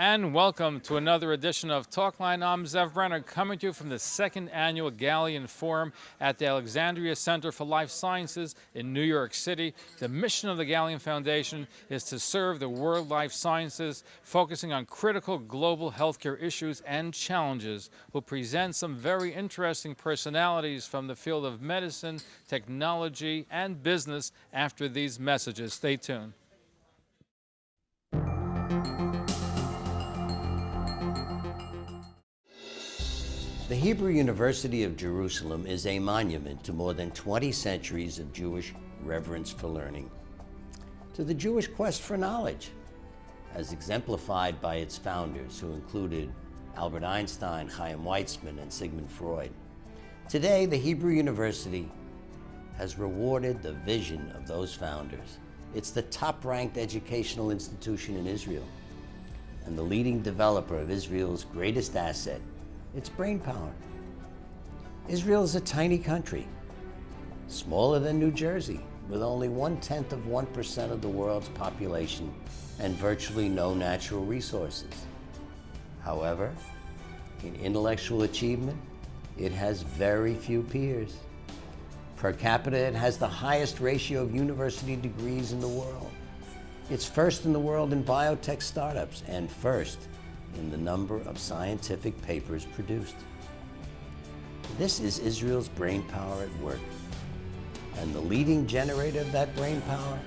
And welcome to another edition of Talkline. I'm Zev Brenner, coming to you from the second annual Gallien Forum at the Alexandria Center for Life Sciences in New York City. The mission of the Gallien Foundation is to serve the world life sciences, focusing on critical global healthcare issues and challenges. We'll present some very interesting personalities from the field of medicine, technology, and business after these messages. Stay tuned. The Hebrew University of Jerusalem is a monument to more than 20 centuries of Jewish reverence for learning, to the Jewish quest for knowledge, as exemplified by its founders, who included Albert Einstein, Chaim Weizmann, and Sigmund Freud. Today, the Hebrew University has rewarded the vision of those founders. It's the top-ranked educational institution in Israel, and the leading developer of Israel's greatest asset, its brain power. Israel is a tiny country, smaller than New Jersey, with only 0.1% of the world's population and virtually no natural resources. However, in intellectual achievement, it has very few peers. Per capita, it has the highest ratio of university degrees in the world. It's first in the world in biotech startups and first in the number of scientific papers produced. This is Israel's brain power at work. And the leading generator of that brain power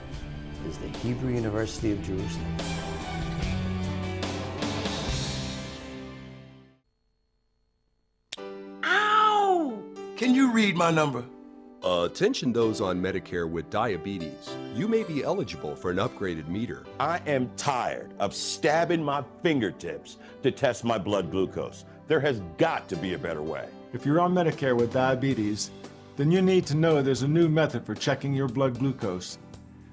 is the Hebrew University of Jerusalem. Ow! Can you read my number? Attention those on Medicare with diabetes. You may be eligible for an upgraded meter. I am tired of stabbing my fingertips to test my blood glucose. There has got to be a better way. If you're on Medicare with diabetes, then you need to know there's a new method for checking your blood glucose.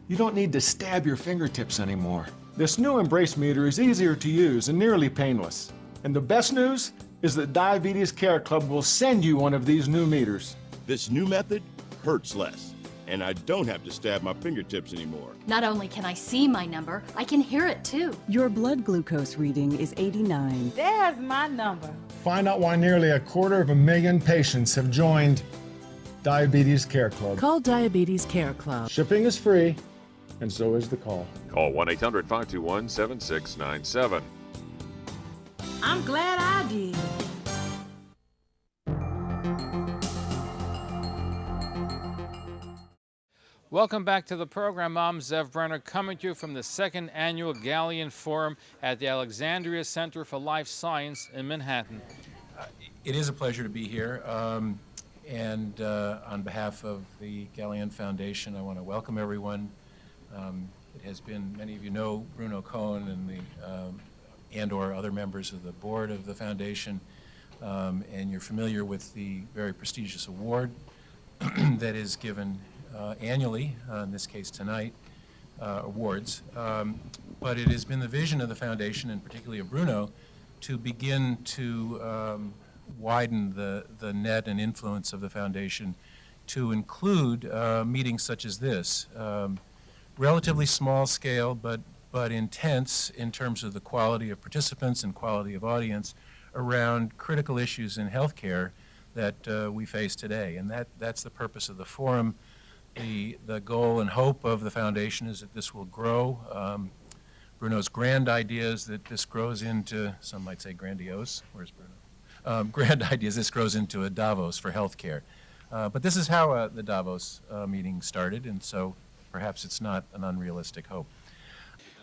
You don't need to stab your fingertips anymore. This new Embrace meter is easier to use and nearly painless. And the best news is that Diabetes Care Club will send you one of these new meters. This new method hurts less, and I don't have to stab my fingertips anymore. Not only can I see my number, I can hear it too. Your blood glucose reading is 89. There's my number. Find out why nearly 250,000 patients have joined Diabetes Care Club. Call Diabetes Care Club. Shipping is free, and so is the call. Call 1-800-521-7697. I'm glad I did. Welcome back to the program. I'm Zev Brenner, coming to you from the second annual Gallien Forum at the Alexandria Center for Life Science in Manhattan. It is a pleasure to be here. And on behalf of the Gallien Foundation, I want to welcome everyone. It has been, many of you know Bruno Cohen and and/or other members of the board of the foundation, and you're familiar with the very prestigious award that is given annually, in this case tonight, awards. But it has been the vision of the foundation, and particularly of Bruno, to begin to widen the net and influence of the foundation to include meetings such as this. Relatively small scale, but intense in terms of the quality of participants and quality of audience around critical issues in healthcare that we face today. And that's the purpose of the forum. The goal and hope of the foundation is that this will grow. Bruno's grand idea is that this grows into, some might say grandiose, where's Bruno? Grand ideas, this grows into a Davos for healthcare. But this is how the Davos meeting started, and so perhaps it's not an unrealistic hope.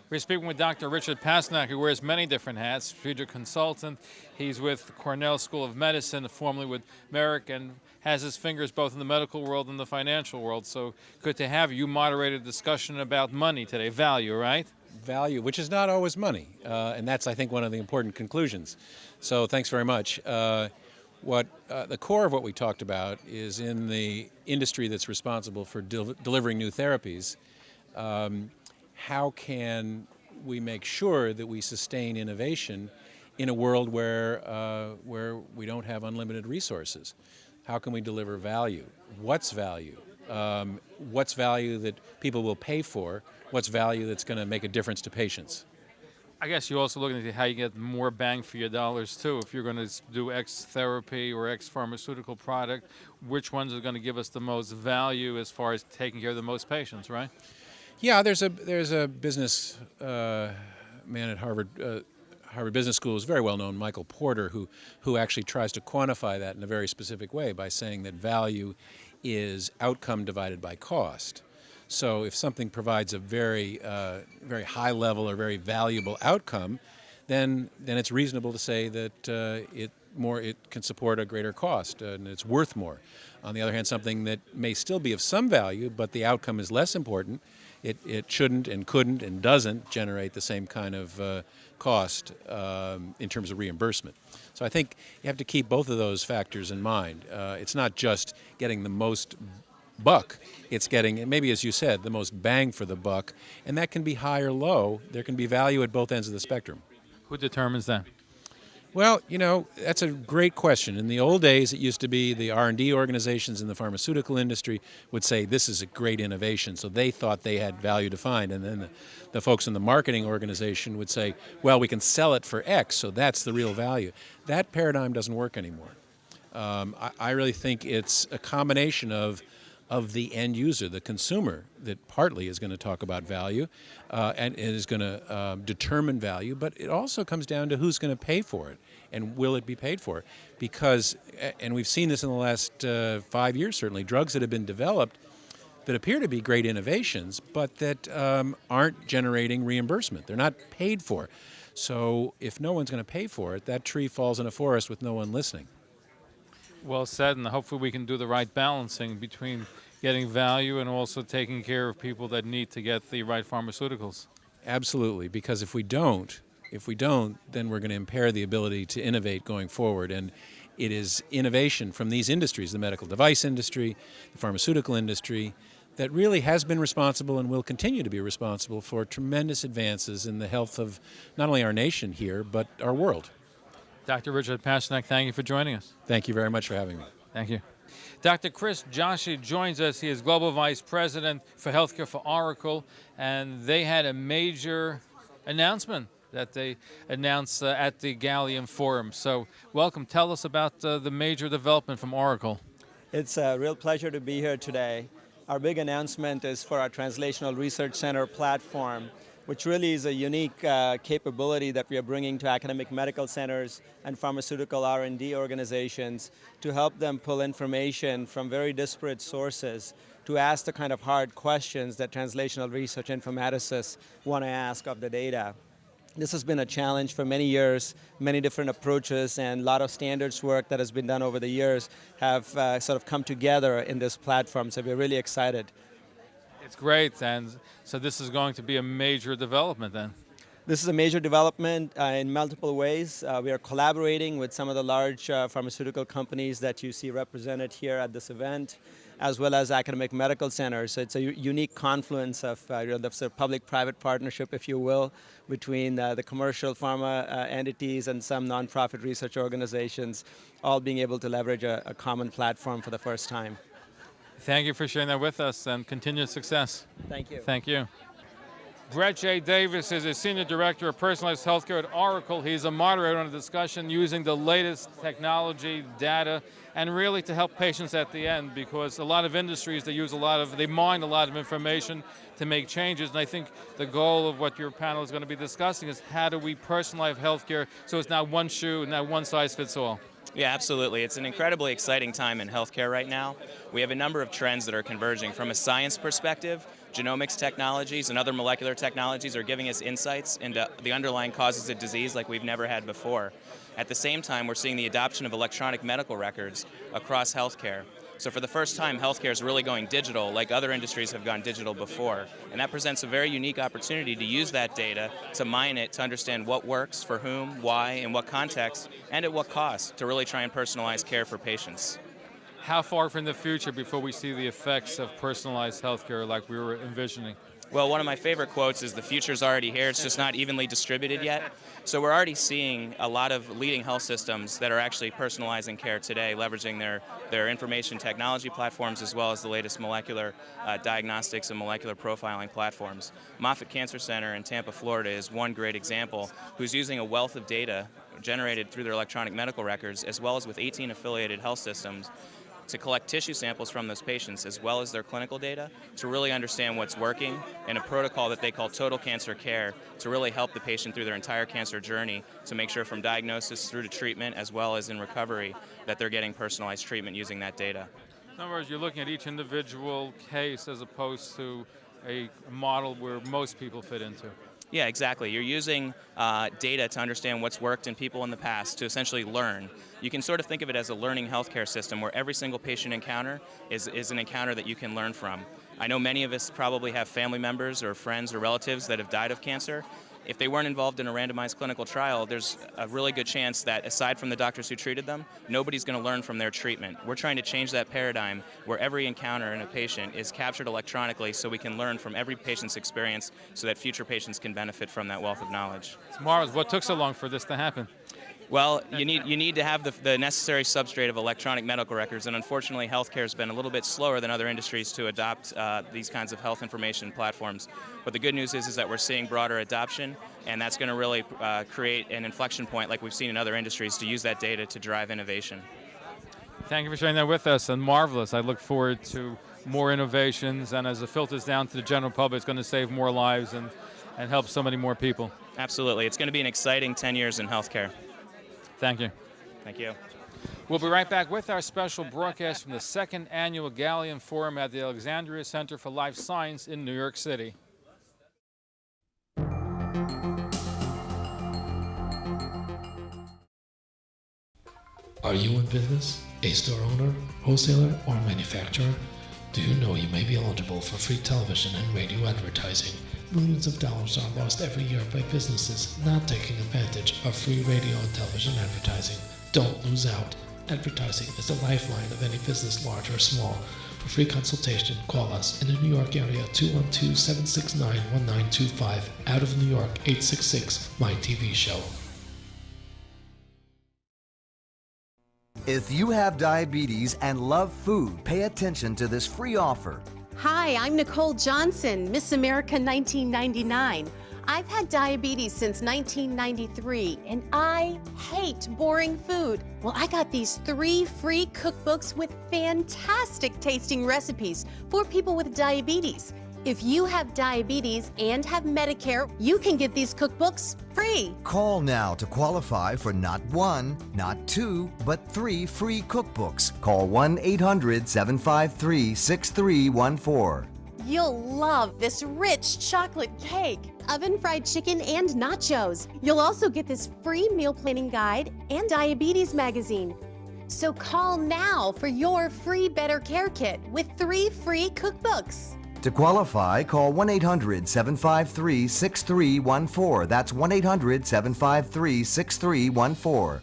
We're speaking with Dr. Richard Pasnak, who wears many different hats, strategic consultant. He's with Cornell School of Medicine, formerly with Merrick, and has his fingers both in the medical world and the financial world. So good to have you. You moderated a discussion about money today, value, right? Value, which is not always money, and that's, I think, one of the important conclusions. So thanks very much. The core of what we talked about is in the industry that's responsible for delivering new therapies, how can we make sure that we sustain innovation in a world where we don't have unlimited resources. How can we deliver value? What's value? What's value that people will pay for? What's value that's going to make a difference to patients? I guess you're also looking at how you get more bang for your dollars, too. If you're going to do X therapy or X pharmaceutical product, which ones are going to give us the most value as far as taking care of the most patients, right? Yeah, there's a business man at Harvard Business School, who's very well known, Michael Porter, who actually tries to quantify that in a very specific way by saying that value is outcome divided by cost. So if something provides a very high level or very valuable outcome, then it's reasonable to say that it can support a greater cost and it's worth more. On the other hand, something that may still be of some value, but the outcome is less important, it shouldn't and couldn't and doesn't generate the same kind of cost in terms of reimbursement. So I think you have to keep both of those factors in mind. It's not just getting the most buck, it's getting, maybe as you said, the most bang for the buck, and that can be high or low. There can be value at both ends of the spectrum. Who determines that? Well, that's a great question. In the old days, it used to be the R&D organizations in the pharmaceutical industry would say this is a great innovation, so they thought they had value defined, and then the folks in the marketing organization would say, well, we can sell it for X, so that's the real value. That paradigm doesn't work anymore. I really think it's a combination of the end user, the consumer, that partly is going to talk about value and is going to determine value, but it also comes down to who's going to pay for it and will it be paid for. Because, and we've seen this in the last 5 years certainly, drugs that have been developed that appear to be great innovations, but that aren't generating reimbursement. They're not paid for. So if no one's going to pay for it, that tree falls in a forest with no one listening. Well said, and hopefully we can do the right balancing between getting value and also taking care of people that need to get the right pharmaceuticals. Absolutely, because if we don't, then we're going to impair the ability to innovate going forward. And it is innovation from these industries, the medical device industry, the pharmaceutical industry, that really has been responsible and will continue to be responsible for tremendous advances in the health of not only our nation here, but our world. Dr. Richard Pasternak, thank you for joining us. Thank you very much for having me. Thank you. Dr. Chris Joshi joins us. He is Global Vice President for Healthcare for Oracle, and they had a major announcement that they announced at the Gallien Forum. So welcome. Tell us about the major development from Oracle. It's a real pleasure to be here today. Our big announcement is for our Translational Research Center platform, which really is a unique capability that we are bringing to academic medical centers and pharmaceutical R&D organizations to help them pull information from very disparate sources to ask the kind of hard questions that translational research informaticists want to ask of the data. This has been a challenge for many years, many different approaches, and a lot of standards work that has been done over the years have sort of come together in this platform, so we're really excited. It's great, and so this is going to be a major development then. This is a major development in multiple ways. We are collaborating with some of the large pharmaceutical companies that you see represented here at this event, as well as academic medical centers. So it's a unique confluence of the public-private partnership, if you will, between the commercial pharma entities and some nonprofit research organizations, all being able to leverage a common platform for the first time. Thank you for sharing that with us, and continued success. Thank you. Thank you. Brett J. Davis is a Senior Director of Personalized Healthcare at Oracle. He's a moderator on a discussion using the latest technology, data, and really to help patients at the end, because a lot of industries, they mine a lot of information to make changes, and I think the goal of what your panel is going to be discussing is how do we personalize healthcare so it's not one shoe, not one size fits all. Yeah, absolutely. It's an incredibly exciting time in healthcare right now. We have a number of trends that are converging. From a science perspective, genomics technologies and other molecular technologies are giving us insights into the underlying causes of disease like we've never had before. At the same time, we're seeing the adoption of electronic medical records across healthcare. So for the first time, healthcare is really going digital like other industries have gone digital before. And that presents a very unique opportunity to use that data, to mine it, to understand what works, for whom, why, in what context, and at what cost, to really try and personalize care for patients. How far from the future before we see the effects of personalized healthcare like we were envisioning? Well, one of my favorite quotes is, "The future's already here, it's just not evenly distributed yet." So we're already seeing a lot of leading health systems that are actually personalizing care today, leveraging their information technology platforms as well as the latest molecular diagnostics and molecular profiling platforms. Moffitt Cancer Center in Tampa, Florida is one great example, who's using a wealth of data generated through their electronic medical records, as well as with 18 affiliated health systems, to collect tissue samples from those patients as well as their clinical data to really understand what's working in a protocol that they call total cancer care to really help the patient through their entire cancer journey to make sure from diagnosis through to treatment as well as in recovery that they're getting personalized treatment using that data. In other words, you're looking at each individual case as opposed to a model where most people fit into. Yeah, exactly. You're using data to understand what's worked in people in the past to essentially learn. You can sort of think of it as a learning healthcare system where every single patient encounter is an encounter that you can learn from. I know many of us probably have family members or friends or relatives that have died of cancer. If they weren't involved in a randomized clinical trial, there's a really good chance that aside from the doctors who treated them, nobody's going to learn from their treatment. We're trying to change that paradigm where every encounter in a patient is captured electronically so we can learn from every patient's experience so that future patients can benefit from that wealth of knowledge. It's marvelous. What took so long for this to happen? Well, you need to have the necessary substrate of electronic medical records, and unfortunately healthcare has been a little bit slower than other industries to adopt these kinds of health information platforms. But the good news is that we're seeing broader adoption, and that's going to really create an inflection point like we've seen in other industries to use that data to drive innovation. Thank you for sharing that with us, and marvelous. I look forward to more innovations, and as it filters down to the general public, it's going to save more lives and help so many more people. Absolutely. It's going to be an exciting 10 years in healthcare. Thank you. Thank you. We'll be right back with our special broadcast from the second annual Gallien Forum at the Alexandria Center for Life Science in New York City. Are you in business, a store owner, wholesaler, or manufacturer? Do you know you may be eligible for free television and radio advertising? Millions of dollars are lost every year by businesses not taking advantage of free radio and television advertising. Don't lose out. Advertising is the lifeline of any business, large or small. For free consultation, call us in the New York area 212-769-1925. Out of New York, 866 My TV Show. If you have diabetes and love food, pay attention to this free offer. Hi, I'm Nicole Johnson, Miss America 1999. I've had diabetes since 1993, and I hate boring food. Well, I got these 3 free cookbooks with fantastic tasting recipes for people with diabetes. If you have diabetes and have Medicare, you can get these cookbooks free. Call now to qualify for not 1, not 2, but 3 free cookbooks. Call 1-800-753-6314. You'll love this rich chocolate cake, oven-fried chicken, and nachos. You'll also get this free meal planning guide and diabetes magazine. So call now for your free Better Care Kit with 3 free cookbooks. To qualify, call 1-800-753-6314. That's 1-800-753-6314.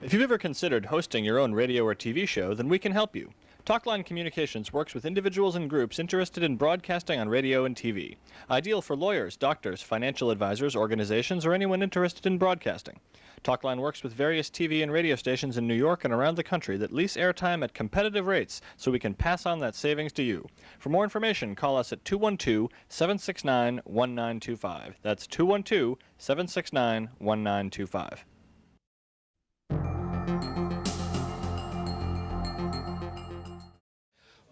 If you've ever considered hosting your own radio or TV show, then we can help you. Talkline Communications works with individuals and groups interested in broadcasting on radio and TV. Ideal for lawyers, doctors, financial advisors, organizations, or anyone interested in broadcasting. Talkline works with various TV and radio stations in New York and around the country that lease airtime at competitive rates so we can pass on that savings to you. For more information, call us at 212-769-1925. That's 212-769-1925.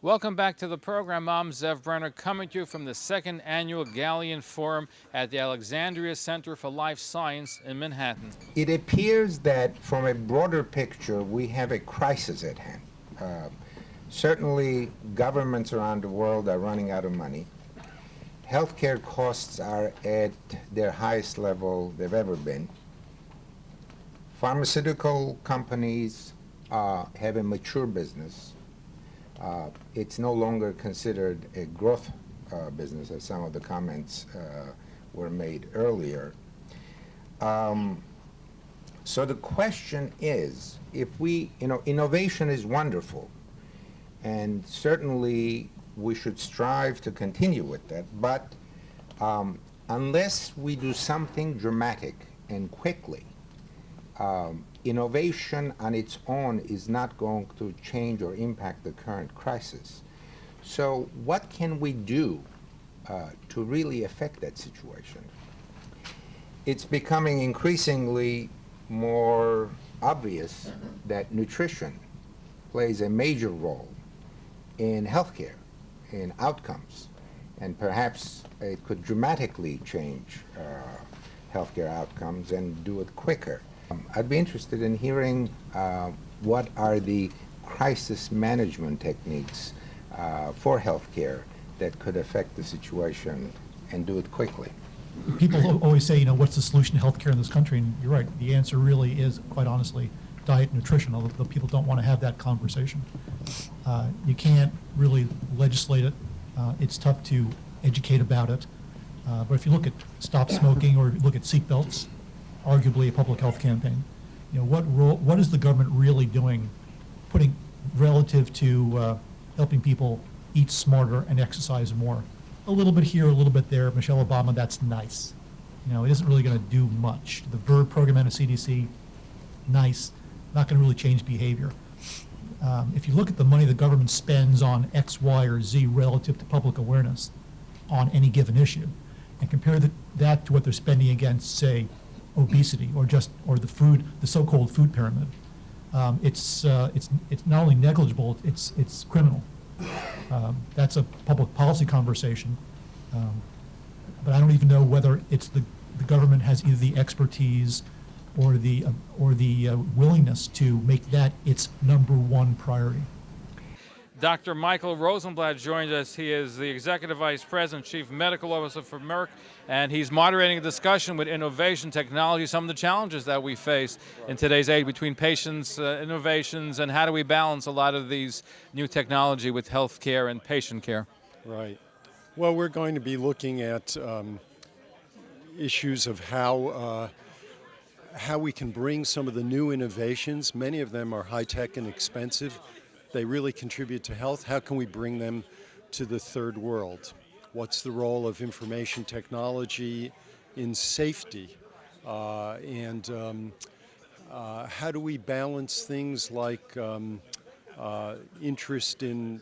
Welcome back to the program. I'm Zev Brenner, coming to you from the second annual Gallien Forum at the Alexandria Center for Life Science in Manhattan. It appears that from a broader picture, we have a crisis at hand. Certainly, governments around the world are running out of money. Healthcare costs are at their highest level they've ever been. Pharmaceutical companies have a mature business. It's no longer considered a growth business, as some of the comments were made earlier. So the question is, if we, innovation is wonderful, and certainly we should strive to continue with that, but unless we do something dramatic and quickly, innovation on its own is not going to change or impact the current crisis. So what can we do to really affect that situation? It's becoming increasingly more obvious that nutrition plays a major role in healthcare, in outcomes, and perhaps it could dramatically change healthcare outcomes and do it quicker. I'd be interested in hearing what are the crisis management techniques for healthcare that could affect the situation and do it quickly. People always say, what's the solution to healthcare in this country? And you're right, the answer really is, quite honestly, diet and nutrition, although people don't want to have that conversation. You can't really legislate it. It's tough to educate about it. But if you look at stop smoking or look at seatbelts, arguably a public health campaign, what is the government really doing, putting relative to helping people eat smarter and exercise more? A little bit here, a little bit there. Michelle Obama, that's nice. It isn't really going to do much. The VERB program and the CDC, nice, not going to really change behavior. If you look at the money the government spends on X, Y, or Z relative to public awareness on any given issue, and compare that to what they're spending against, say, obesity or the so-called food pyramid, it's not only negligible, it's criminal. That's a public policy conversation, but I don't even know whether it's the government has either the expertise or the willingness to make that its number one priority. Dr. Michael Rosenblatt joins us. He is the Executive Vice President, Chief Medical Officer for Merck, and he's moderating a discussion with innovation technology, some of the challenges that we face in today's age between patients, innovations, and how do we balance a lot of these new technology with health care and patient care. Right. Well, we're going to be looking at issues of how we can bring some of the new innovations. Many of them are high-tech and expensive. They really contribute to health. How can we bring them to the third world? What's the role of information technology in safety? And how do we balance things like interest in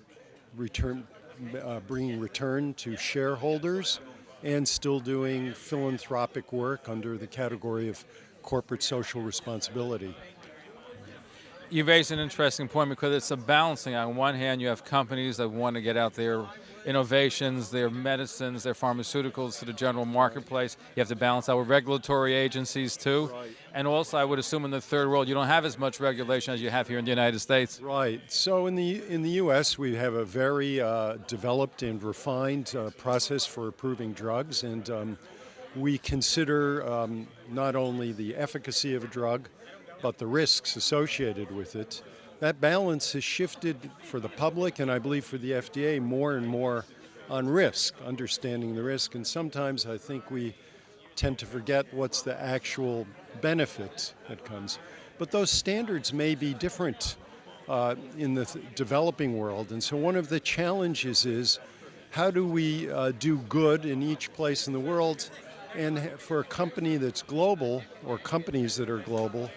bringing return to shareholders and still doing philanthropic work under the category of corporate social responsibility? You raise an interesting point because it's a balancing. On one hand, you have companies that want to get out their innovations, their medicines, their pharmaceuticals to the general marketplace. You have to balance that with regulatory agencies too. Right. And also, I would assume in the third world, you don't have as much regulation as you have here in the United States. Right. So in the U.S., we have a very developed and refined process for approving drugs, and we consider not only the efficacy of a drug, but the risks associated with it. That balance has shifted for the public, and I believe for the FDA, more and more on risk, understanding the risk. And sometimes I think we tend to forget what's the actual benefit that comes. But those standards may be different in the developing world. And so one of the challenges is, how do we do good in each place in the world? And for a company that's global, or companies that are global,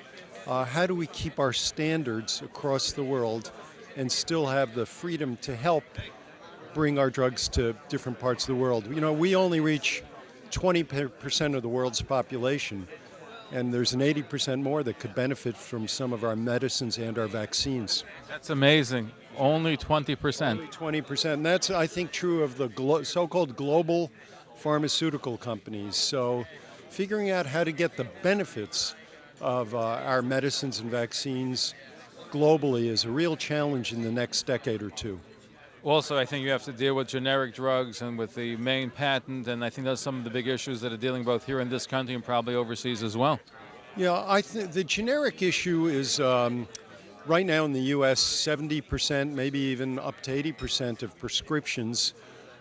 how do we keep our standards across the world and still have the freedom to help bring our drugs to different parts of the world? We only reach 20% of the world's population, and there's an 80% more that could benefit from some of our medicines and our vaccines. That's amazing. Only 20%. Only 20%. And that's, I think, true of the so-called global pharmaceutical companies. So figuring out how to get the benefits of our medicines and vaccines globally is a real challenge in the next decade or two. Also, I think you have to deal with generic drugs and with the main patent, and I think that's some of the big issues that are dealing both here in this country and probably overseas as well. Yeah, I think the generic issue is right now in the U.S., 70%, maybe even up to 80% of prescriptions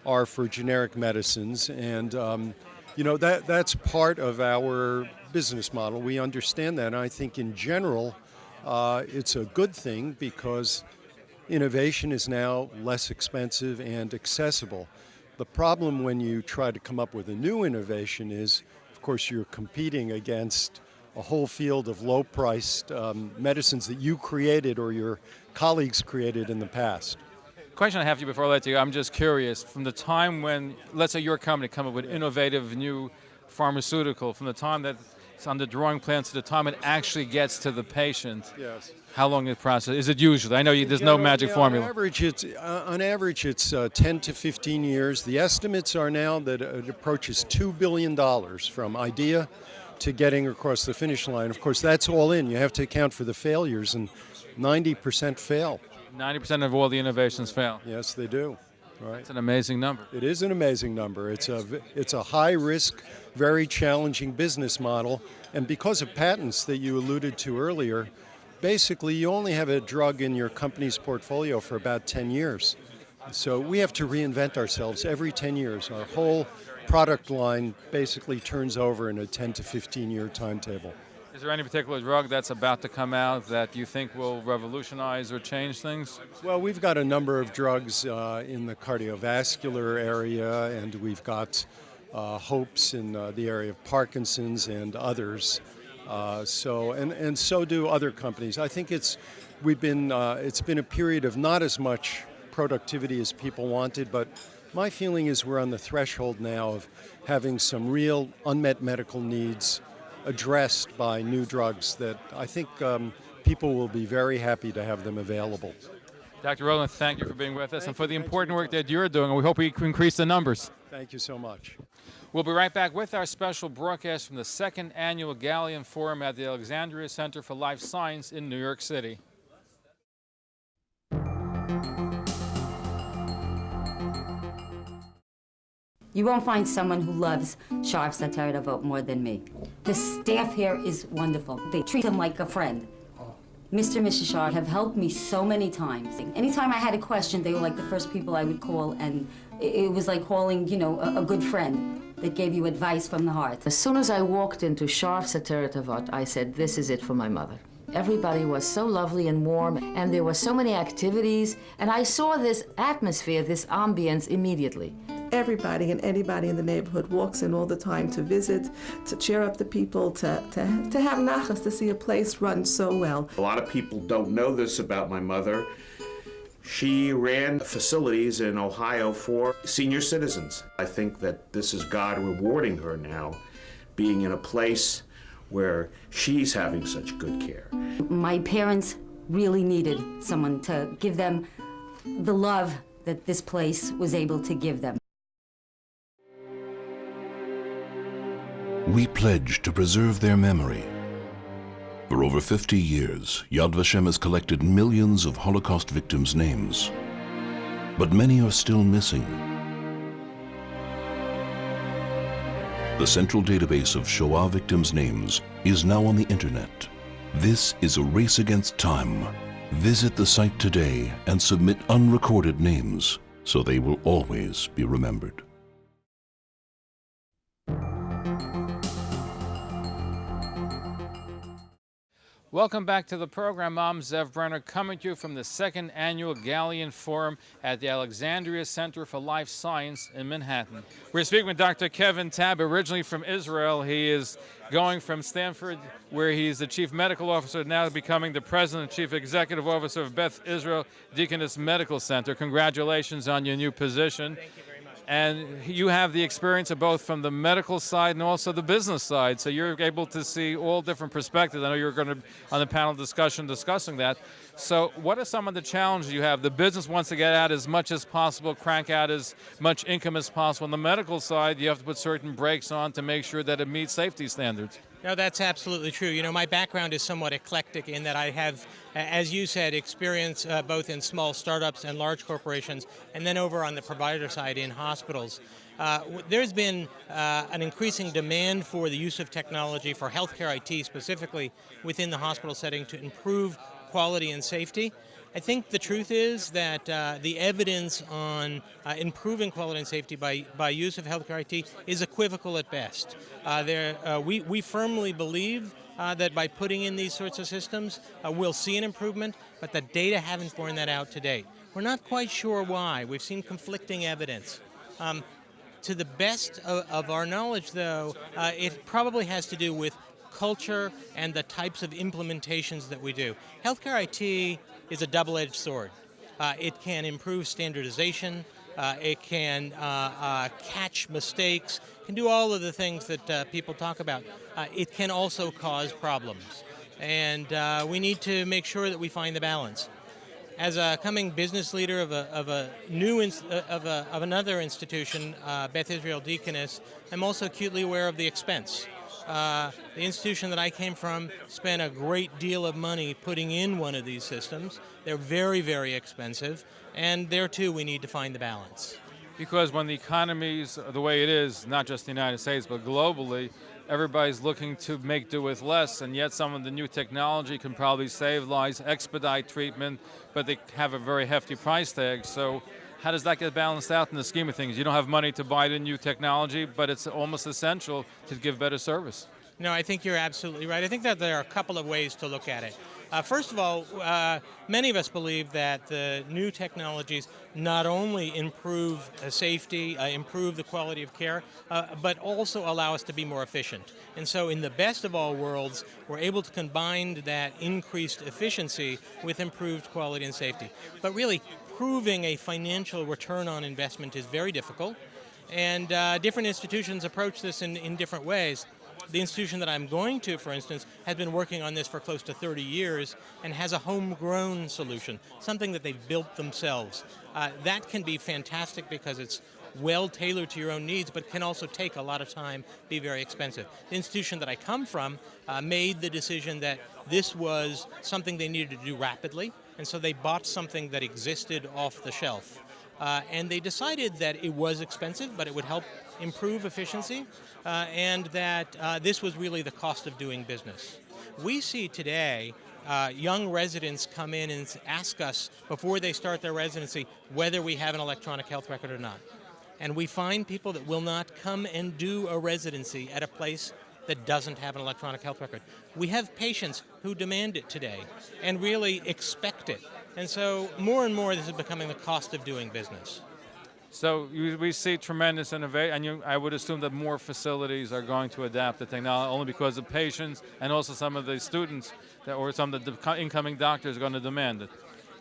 are for generic medicines, and that's part of our business model. We understand that, and I think in general it's a good thing because innovation is now less expensive and accessible. The problem when you try to come up with a new innovation is, of course, you're competing against a whole field of low-priced medicines that you created or your colleagues created in the past. Question I have for you before I let you go, I'm just curious, from the time when, let's say your company come up with innovative new pharmaceutical, from the time that it's on the drawing plans to the time it actually gets to the patient, yes. How long is the process? Is it usually? I know there's no magic formula. On average, it's 10 to 15 years. The estimates are now that it approaches $2 billion from idea to getting across the finish line. Of course, that's all in. You have to account for the failures, and 90% fail. 90% of all the innovations fail. Yes, they do. Right. It's an amazing number. It is an amazing number. It's a high-risk, very challenging business model, and because of patents that you alluded to earlier, basically you only have a drug in your company's portfolio for about 10 years. So we have to reinvent ourselves every 10 years. Our whole product line basically turns over in a 10 to 15-year timetable. Is there any particular drug that's about to come out that you think will revolutionize or change things? Well, we've got a number of drugs in the cardiovascular area, and we've got hopes in the area of Parkinson's and others. And so do other companies. I think it's been a period of not as much productivity as people wanted, but my feeling is we're on the threshold now of having some real unmet medical needs addressed by new drugs that I think people will be very happy to have them available. Dr. Rowland, thank you for being with us and for the important work that you're doing, and we hope we can increase the numbers. Thank you so much. We'll be right back with our special broadcast from the second annual Gallien Forum at the Alexandria Center for Life Science in New York City. You won't find someone who loves Sharif Sateritavot more than me. The staff here is wonderful. They treat him like a friend. Mr. and Mrs. Sharif have helped me so many times. Anytime I had a question, they were like the first people I would call, and it was like calling, a good friend that gave you advice from the heart. As soon as I walked into Sharif Sateritavot, I said, this is it for my mother. Everybody was so lovely and warm, and there were so many activities, and I saw this atmosphere, this ambience immediately. Everybody and anybody in the neighborhood walks in all the time to visit, to cheer up the people, to have nachas, to see a place run so well. A lot of people don't know this about my mother. She ran facilities in Ohio for senior citizens. I think that this is God rewarding her now, being in a place where she's having such good care. My parents really needed someone to give them the love that this place was able to give them. We pledge to preserve their memory. For over 50 years, Yad Vashem has collected millions of Holocaust victims' names, but many are still missing. The central database of Shoah victims' names is now on the internet. This is a race against time. Visit the site today and submit unrecorded names so they will always be remembered. Welcome back to the program. I'm Zev Brenner, coming to you from the second annual Gallien Forum at the Alexandria Center for Life Science in Manhattan. We're speaking with Dr. Kevin Tab, originally from Israel. He is going from Stanford, where he's the chief medical officer, now becoming the president and chief executive officer of Beth Israel Deaconess Medical Center. Congratulations on your new position. Thank you very much. And you have the experience of both from the medical side and also the business side, so you're able to see all different perspectives. I know you're going to on the panel discussion discussing that. So what are some of the challenges you have? The business wants to get out as much as possible, crank out as much income as possible. On the medical side, you have to put certain brakes on to make sure that it meets safety standards. No, that's absolutely true. You know, my background is somewhat eclectic in that I have, as you said, experience both in small startups and large corporations, and then over on the provider side in hospitals. There's been an increasing demand for the use of technology for healthcare IT, specifically within the hospital setting, to improve quality and safety. I think the truth is that the evidence on improving quality and safety by use of healthcare IT is equivocal at best. We firmly believe that by putting in these sorts of systems, we'll see an improvement, but the data haven't borne that out to date. We're not quite sure why. We've seen conflicting evidence. To the best of our knowledge, though, it probably has to do with culture and the types of implementations that we do. Healthcare IT is a double-edged sword. It can improve standardization, it can catch mistakes, can do all of the things that people talk about. It can also cause problems, and we need to make sure that we find the balance. As a coming business leader of another institution, Beth Israel Deaconess, I'm also acutely aware of the expense. The institution that I came from spent a great deal of money putting in one of these systems. They're very, very expensive, and there too we need to find the balance. Because when the economy's the way it is, not just the United States, but globally, everybody's looking to make do with less, and yet some of the new technology can probably save lives, expedite treatment, but they have a very hefty price tag. So how does that get balanced out in the scheme of things? You don't have money to buy the new technology, but it's almost essential to give better service. No, I think you're absolutely right. I think that there are a couple of ways to look at it. First of all, many of us believe that the new technologies not only improve safety, improve the quality of care, but also allow us to be more efficient. And so in the best of all worlds, we're able to combine that increased efficiency with improved quality and safety. But really, proving a financial return on investment is very difficult, and different institutions approach this in different ways. The institution that I'm going to, for instance, has been working on this for close to 30 years and has a homegrown solution, something that they've built themselves. That can be fantastic because it's well tailored to your own needs, but can also take a lot of time, be very expensive. The institution that I come from made the decision that this was something they needed to do rapidly, and so they bought something that existed off the shelf. And they decided that it was expensive, but it would help improve efficiency, and that this was really the cost of doing business. We see today young residents come in and ask us before they start their residency whether we have an electronic health record or not. And we find people that will not come and do a residency at a place that doesn't have an electronic health record. We have patients who demand it today and really expect it. And so more and more this is becoming the cost of doing business. So we see tremendous innovation, and I would assume that more facilities are going to adapt the technology only because of patients and also some of the students or some of the incoming doctors are going to demand it.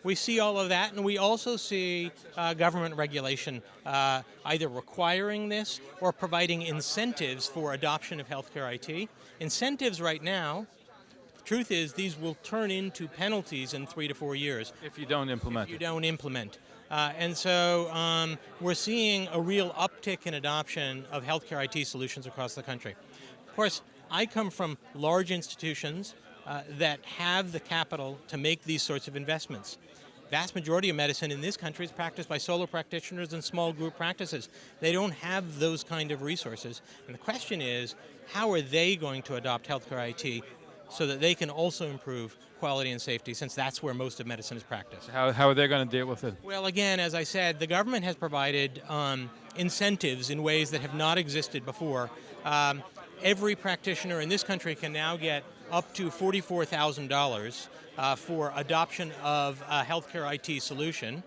We see all of that, and we also see government regulation either requiring this or providing incentives for adoption of healthcare IT. Incentives right now, the truth is these will turn into penalties in 3 to 4 years. If you don't implement If you don't implement. And so we're seeing a real uptick in adoption of healthcare IT solutions across the country. Of course, I come from large institutions that have the capital to make these sorts of investments. Vast majority of medicine in this country is practiced by solo practitioners and small group practices. They don't have those kind of resources. And the question is, how are they going to adopt healthcare IT so that they can also improve quality and safety, since that's where most of medicine is practiced? How are they going to deal with it? Well, again, as I said, the government has provided incentives in ways that have not existed before. Every practitioner in this country can now get up to $44,000 for adoption of a healthcare IT solution.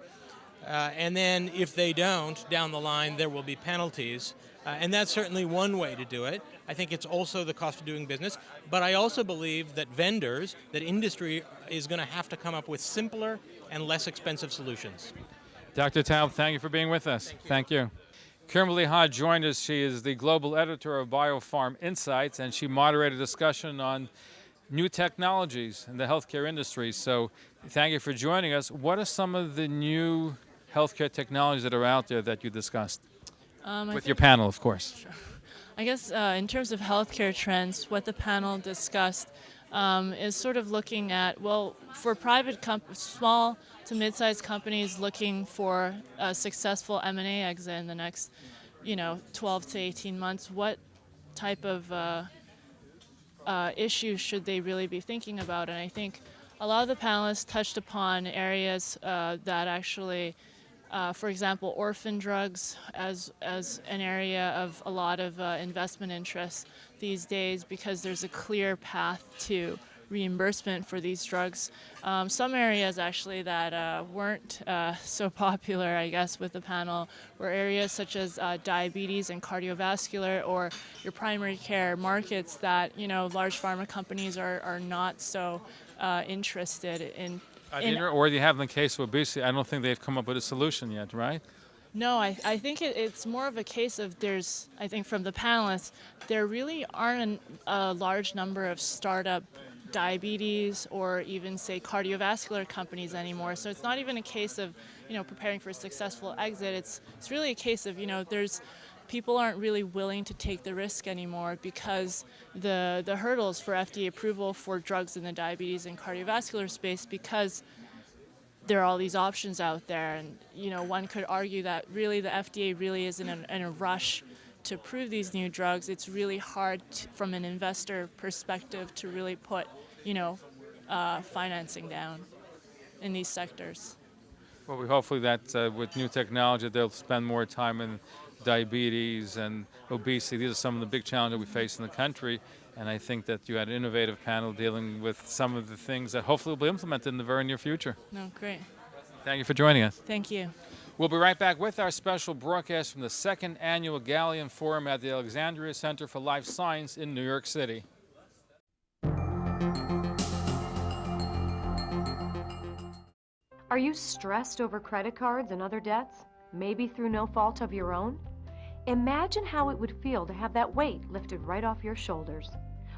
And then if they don't, down the line, there will be penalties. And that's certainly one way to do it. I think it's also the cost of doing business. But I also believe that vendors, that industry is going to have to come up with simpler and less expensive solutions. Dr. Taub, thank you for being with us. Thank you. Kimberly Hodge joined us. She is the global editor of BioPharm Insights, and she moderated a discussion on new technologies in the healthcare industry. So thank you for joining us. What are some of the new healthcare technologies that are out there that you discussed? With your panel, of course. Sure. I guess in terms of healthcare trends, what the panel discussed is sort of looking at, well, for private small to mid-sized companies looking for a successful M&A exit in the next, 12 to 18 months, what type of issues should they really be thinking about? And I think a lot of the panelists touched upon areas that actually For example, orphan drugs as an area of a lot of investment interest these days because there's a clear path to reimbursement for these drugs. Some areas actually that weren't so popular, I guess, with the panel were areas such as diabetes and cardiovascular, or your primary care markets that, you know, large pharma companies are not so interested in. Or you have in the case of obesity, I don't think they've come up with a solution yet, right? No, I think it's more of a case of I think from the panelists, there really aren't a large number of startup diabetes or even, say, cardiovascular companies anymore. So it's not even a case of, you know, preparing for a successful exit. It's really a case of, you know, people aren't really willing to take the risk anymore because the hurdles for FDA approval for drugs in the diabetes and cardiovascular space, because there are all these options out there, and you know, one could argue that really the FDA really isn't in a rush to approve these new drugs. It's really hard from an investor perspective to really put, you know, financing down in these sectors. Well, we hopefully that with new technology they'll spend more time in diabetes and obesity. These are some of the big challenges we face in the country, and I think that you had an innovative panel dealing with some of the things that hopefully will be implemented in the very near future. No, great. Thank you for joining us. Thank you. We'll be right back with our special broadcast from the second annual Gallien Forum at the Alexandria Center for Life Science in New York City. Are you stressed over credit cards and other debts, maybe through no fault of your own? Imagine how it would feel to have that weight lifted right off your shoulders.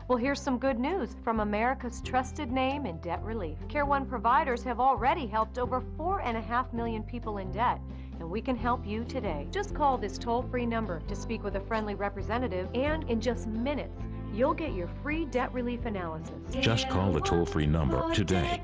Well, here's some good news from America's trusted name in debt relief. Care One providers have already helped over 4.5 million people in debt, and we can help you today. Just call this toll-free number to speak with a friendly representative, and in just minutes, you'll get your free debt relief analysis. Just call the toll-free number today.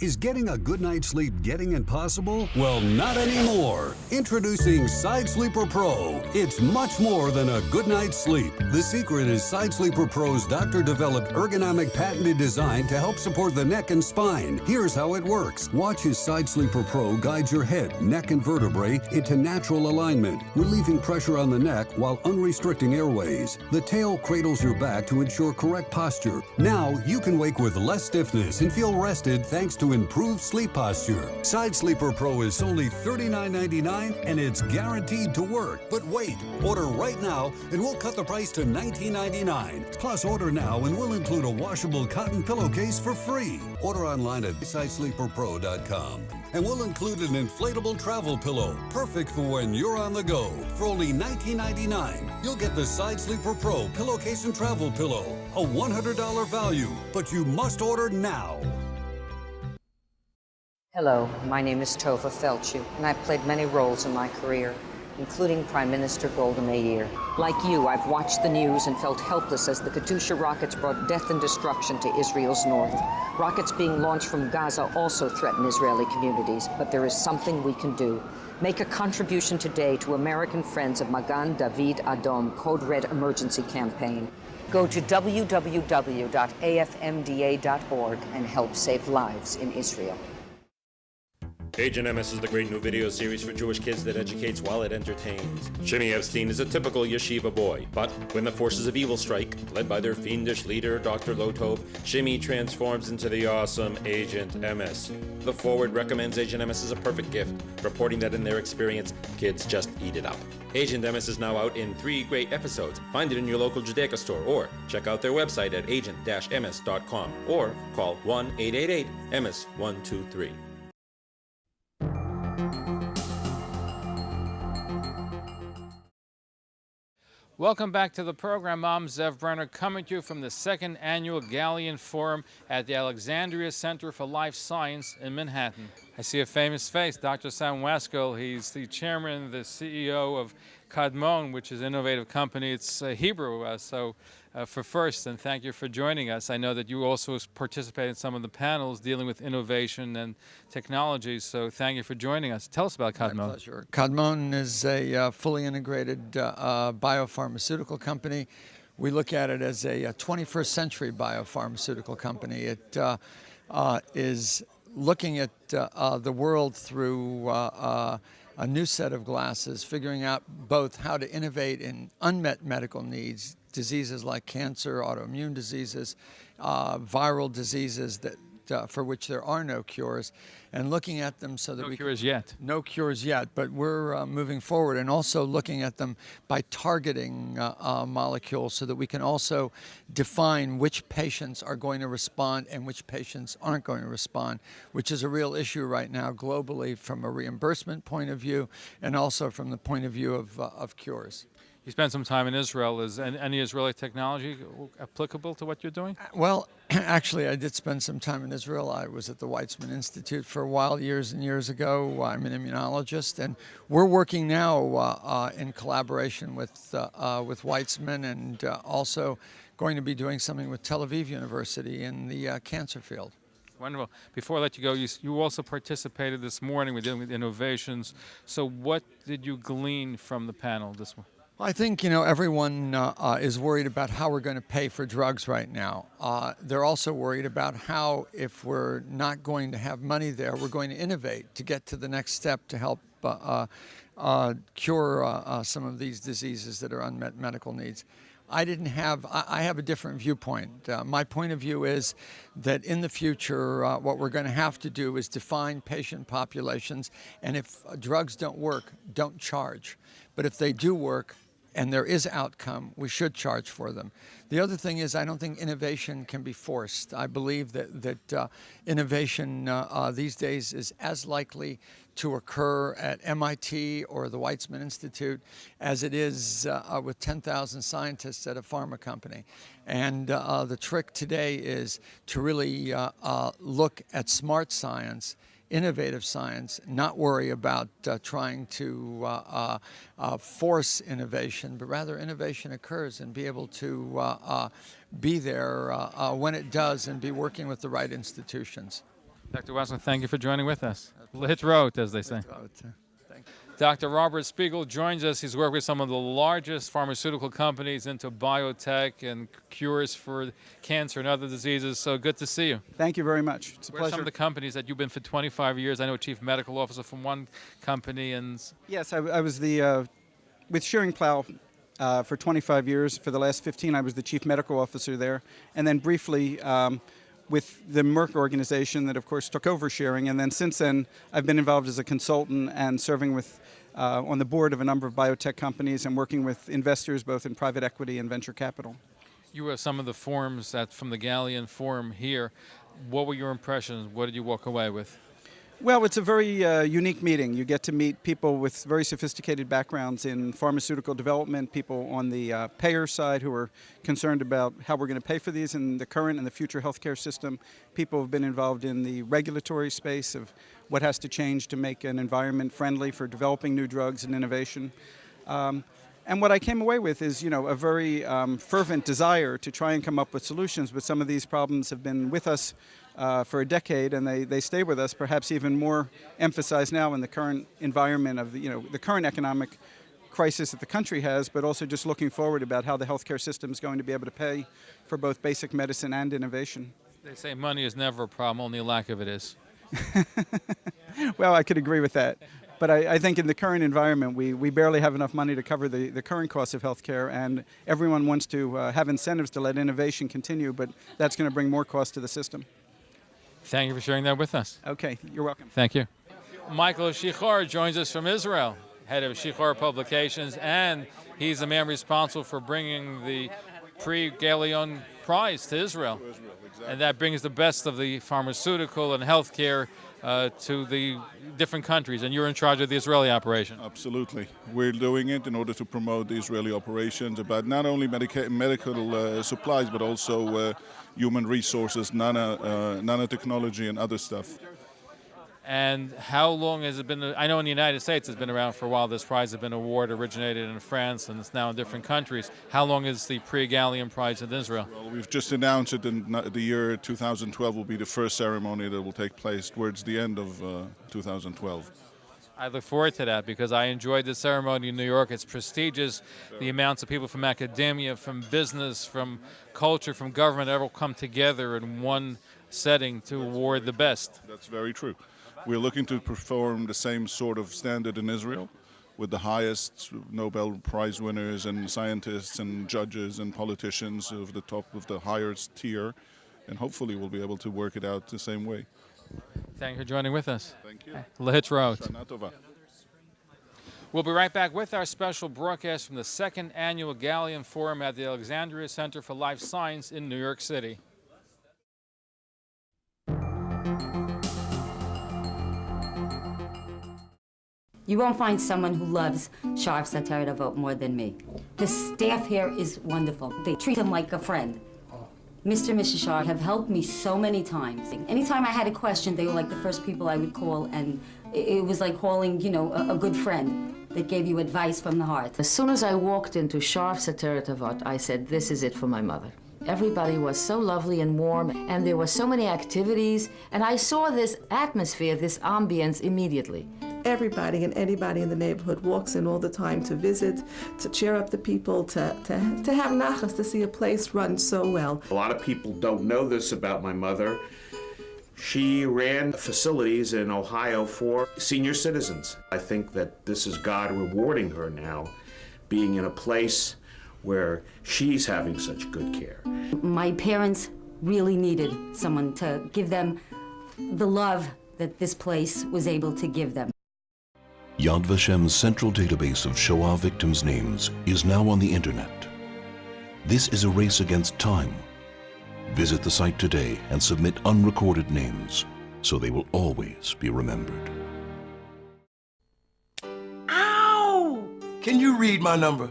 Is getting a good night's sleep getting impossible? Well, not anymore. Introducing Side Sleeper Pro. It's much more than a good night's sleep. The secret is Side Sleeper Pro's doctor-developed ergonomic patented design to help support the neck and spine. Here's how it works. Watch as Side Sleeper Pro guides your head, neck, and vertebrae into natural alignment, relieving pressure on the neck while unrestricting airways. The tail cradles your back to ensure correct posture. Now, you can wake with less stiffness and feel rested thanks to improved sleep posture. Side Sleeper Pro is only $39.99 and it's guaranteed to work. But wait, order right now and we'll cut the price to $19.99. Plus, order now and we'll include a washable cotton pillowcase for free. Order online at sidesleeperpro.com. And we'll include an inflatable travel pillow, perfect for when you're on the go. For only $19.99, you'll get the Side Sleeper Pro pillowcase and travel pillow, a $100 value. But you must order now. Hello, my name is Tova Felchu, and I've played many roles in my career, including Prime Minister Golda Meir. Like you, I've watched the news and felt helpless as the Katyusha rockets brought death and destruction to Israel's north. Rockets being launched from Gaza also threaten Israeli communities, but there is something we can do. Make a contribution today to American Friends of Magan David Adom Code Red Emergency Campaign. Go to www.afmda.org and help save lives in Israel. Agent MS is the great new video series for Jewish kids that educates while it entertains. Shimmy Epstein is a typical yeshiva boy, but when the forces of evil strike, led by their fiendish leader, Dr. Lotov, Shimmy transforms into the awesome Agent MS. The Forward recommends Agent MS as a perfect gift, reporting that in their experience, kids just eat it up. Agent MS is now out in 3 great episodes. Find it in your local Judaica store, or check out their website at agent-ms.com, or call 1-888-MS-123. Welcome back to the program. I'm Zev Brenner, coming to you from the second annual Gallien Forum at the Alexandria Center for Life Science in Manhattan. I see a famous face, Dr. Sam Waskell. He's the chairman, the CEO of Kadmon, which is an innovative company. It's Hebrew, for first, and thank you for joining us. I know that you also participate in some of the panels dealing with innovation and technology, so thank you for joining us. Tell us about Kadmon. My pleasure. Kadmon is a fully integrated biopharmaceutical company. We look at it as a 21st century biopharmaceutical company. It is looking at the world through a new set of glasses, figuring out both how to innovate in unmet medical needs, diseases like cancer, autoimmune diseases, viral diseases that for which there are no cures, and looking at them so that No cures yet. No cures yet, but we're moving forward, and also looking at them by targeting molecules so that we can also define which patients are going to respond and which patients aren't going to respond, which is a real issue right now globally from a reimbursement point of view and also from the point of view of cures. You spent some time in Israel. Is any Israeli technology applicable to what you're doing? Well, actually, I did spend some time in Israel. I was at the Weizmann Institute for a while, years and years ago. I'm an immunologist, and we're working now in collaboration with Weizmann, and also going to be doing something with Tel Aviv University in the cancer field. Wonderful. Before I let you go, you also participated this morning. We're dealing with innovations. So what did you glean from the panel this morning? I think, everyone is worried about how we're going to pay for drugs right now. They're also worried about how, if we're not going to have money there, we're going to innovate to get to the next step to help cure some of these diseases that are unmet medical needs. I have a different viewpoint. My point of view is that in the future, what we're going to have to do is define patient populations, and if drugs don't work, don't charge. But if they do work, and there is outcome, we should charge for them. The other thing is, I don't think innovation can be forced. I believe that innovation these days is as likely to occur at MIT or the Weizmann Institute as it is with 10,000 scientists at a pharma company. And the trick today is to really look at smart science, innovative science, not worry about trying to force innovation, but rather innovation occurs, and be able to be there when it does, and be working with the right institutions. Dr. Weissman, thank you for joining with us. Hit road, as they say. Dr. Robert Spiegel joins us. He's worked with some of the largest pharmaceutical companies into biotech and cures for cancer and other diseases. So good to see you. Thank you very much. It's a Where are pleasure. some of the companies that you've been for 25 years? I know Chief Medical Officer from one company. And Yes, I was with Schering-Plough for 25 years. For the last 15, I was the Chief Medical Officer there. And then briefly with the Merck organization that, of course, took over Schering. And then since then, I've been involved as a consultant and serving with on the board of a number of biotech companies and working with investors both in private equity and venture capital. you were at some of the forums from the Gallien Forum here. What were your impressions? What did you walk away with? Well, it's a very unique meeting. You get to meet people with very sophisticated backgrounds in pharmaceutical development, people on the payer side who are concerned about how we're going to pay for these in the current and the future healthcare system. People who have been involved in the regulatory space of what has to change to make an environment friendly for developing new drugs and innovation. And what I came away with is, a very fervent desire to try and come up with solutions, but some of these problems have been with us for a decade, and they stay with us, perhaps even more emphasized now in the current environment of the current economic crisis that the country has, but also just looking forward about how the healthcare system is going to be able to pay for both basic medicine and innovation. They say money is never a problem, only a lack of it is. Well, I could agree with that. But I think in the current environment, we barely have enough money to cover the current costs of healthcare, and everyone wants to have incentives to let innovation continue, but that's going to bring more cost to the system. Thank you for sharing that with us. Okay, you're welcome. Thank you. Michael Shichar joins us from Israel, head of Shichar Publications, and he's the man responsible for bringing the Prix Gallien prize to Israel. And that brings the best of the pharmaceutical and healthcare to the different countries, and you're in charge of the Israeli operation. Absolutely. We're doing it in order to promote the Israeli operations about not only medical supplies, but also human resources, nanotechnology, and other stuff. And how long has it been? I know in the United States it's been around for a while. This prize has been awarded, originated in France, and it's now in different countries. How long is the Prix Gallien prize in Israel? Well, we've just announced it in the year 2012 will be the first ceremony that will take place towards the end of 2012. I look forward to that because I enjoyed the ceremony in New York. It's prestigious. The amounts of people from academia, from business, from culture, from government, all come together in one setting to award the best. That's very true. We're looking to perform the same sort of standard in Israel, with the highest Nobel Prize winners and scientists and judges and politicians of the top of the highest tier, and hopefully we'll be able to work it out the same way. Thank you for joining with us. Thank you. Lehitraot. Shana tova. We'll be right back with our special broadcast from the second annual Gallien Forum at the Alexandria Center for Life Science in New York City. You won't find someone who loves Sharf Sataradavot more than me. The staff here is wonderful. They treat him like a friend. Mr. and Mrs. Shar have helped me so many times. Anytime I had a question, they were like the first people I would call, and it was like calling, you know, a good friend that gave you advice from the heart. As soon as I walked into Sharf Sataratavot, I said, this is it for my mother. Everybody was so lovely and warm, and there were so many activities, and I saw this atmosphere, this ambience immediately. Everybody and anybody in the neighborhood walks in all the time to visit, to cheer up the people, to have nachas, to see a place run so well. A lot of people don't know this about my mother. She ran facilities in Ohio for senior citizens. I think that this is God rewarding her now, being in a place where she's having such good care. My parents really needed someone to give them the love that this place was able to give them. Yad Vashem's central database of Shoah victims' names is now on the internet. This is a race against time. Visit the site today and submit unrecorded names so they will always be remembered. Ow! Can you read my number?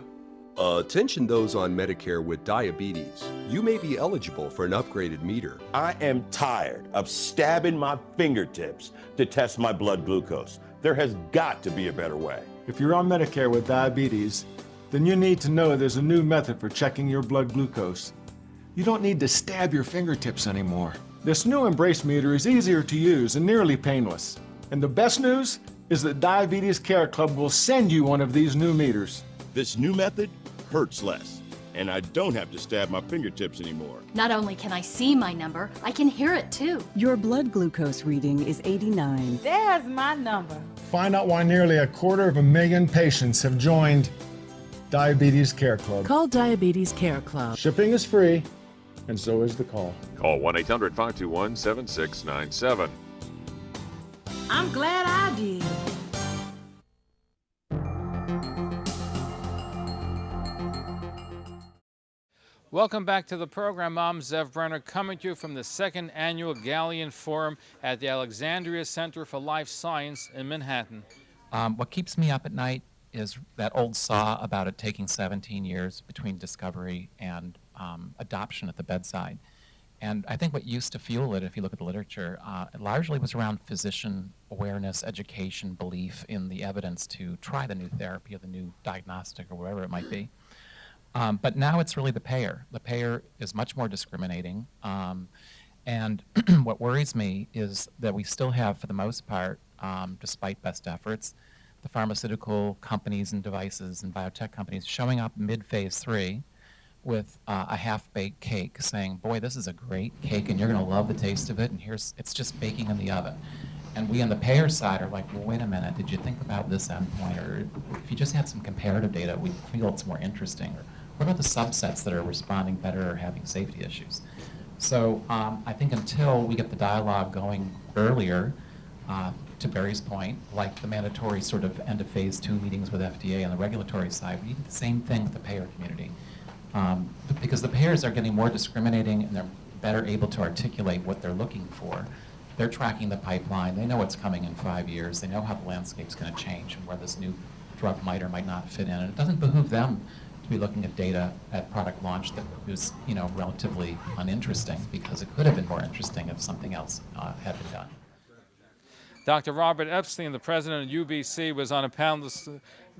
Attention those on Medicare with diabetes. You may be eligible for an upgraded meter. I am tired of stabbing my fingertips to test my blood glucose. There has got to be a better way. If you're on Medicare with diabetes, then you need to know there's a new method for checking your blood glucose. You don't need to stab your fingertips anymore. This new Embrace meter is easier to use and nearly painless. And the best news is that Diabetes Care Club will send you one of these new meters. This new method hurts less, and I don't have to stab my fingertips anymore. Not only can I see my number, I can hear it too. Your blood glucose reading is 89. There's my number. Find out why nearly 250,000 patients have joined Diabetes Care Club. Call Diabetes Care Club. Shipping is free, and so is the call. Call 1-800-521-7697. I'm glad I did. Welcome back to the program. I'm Zev Brenner, coming to you from the second annual Gallien Forum at the Alexandria Center for Life Science in Manhattan. What keeps me up at night is that old saw about it taking 17 years between discovery and adoption at the bedside. And I think what used to fuel it, if you look at the literature, it largely was around physician awareness, education, belief in the evidence to try the new therapy or the new diagnostic or whatever it might be. But now it's really the payer. The payer is much more discriminating. And what worries me is that we still have, for the most part, despite best efforts, the pharmaceutical companies and devices and biotech companies showing up mid-phase 3 with a half-baked cake saying, boy, this is a great cake and you're going to love the taste of it, and it's just baking in the oven. And we on the payer side are like, well, wait a minute, did you think about this endpoint? Or if you just had some comparative data, we feel it's more interesting. Or what about the subsets that are responding better or having safety issues? So I think until we get the dialogue going earlier, to Barry's point, like the mandatory sort of end of phase 2 meetings with FDA on the regulatory side, we need the same thing with the payer community. Because the payers are getting more discriminating and they're better able to articulate what they're looking for. They're tracking the pipeline. They know what's coming in 5 years. They know how the landscape's going to change and where this new drug might or might not fit in. And it doesn't behoove them to be looking at data at product launch that was, relatively uninteresting, because it could have been more interesting if something else had been done. Dr. Robert Epstein, the president of UBC, was on a panel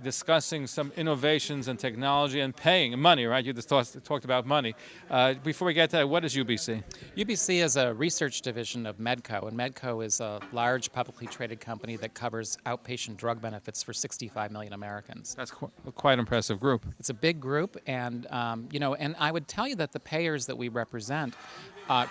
discussing some innovations in technology and paying money, right? You just talked about money. Before we get to that, what is UBC? UBC is a research division of Medco, and Medco is a large publicly traded company that covers outpatient drug benefits for 65 million Americans. That's quite an impressive group. It's a big group, and and I would tell you that the payers that we represent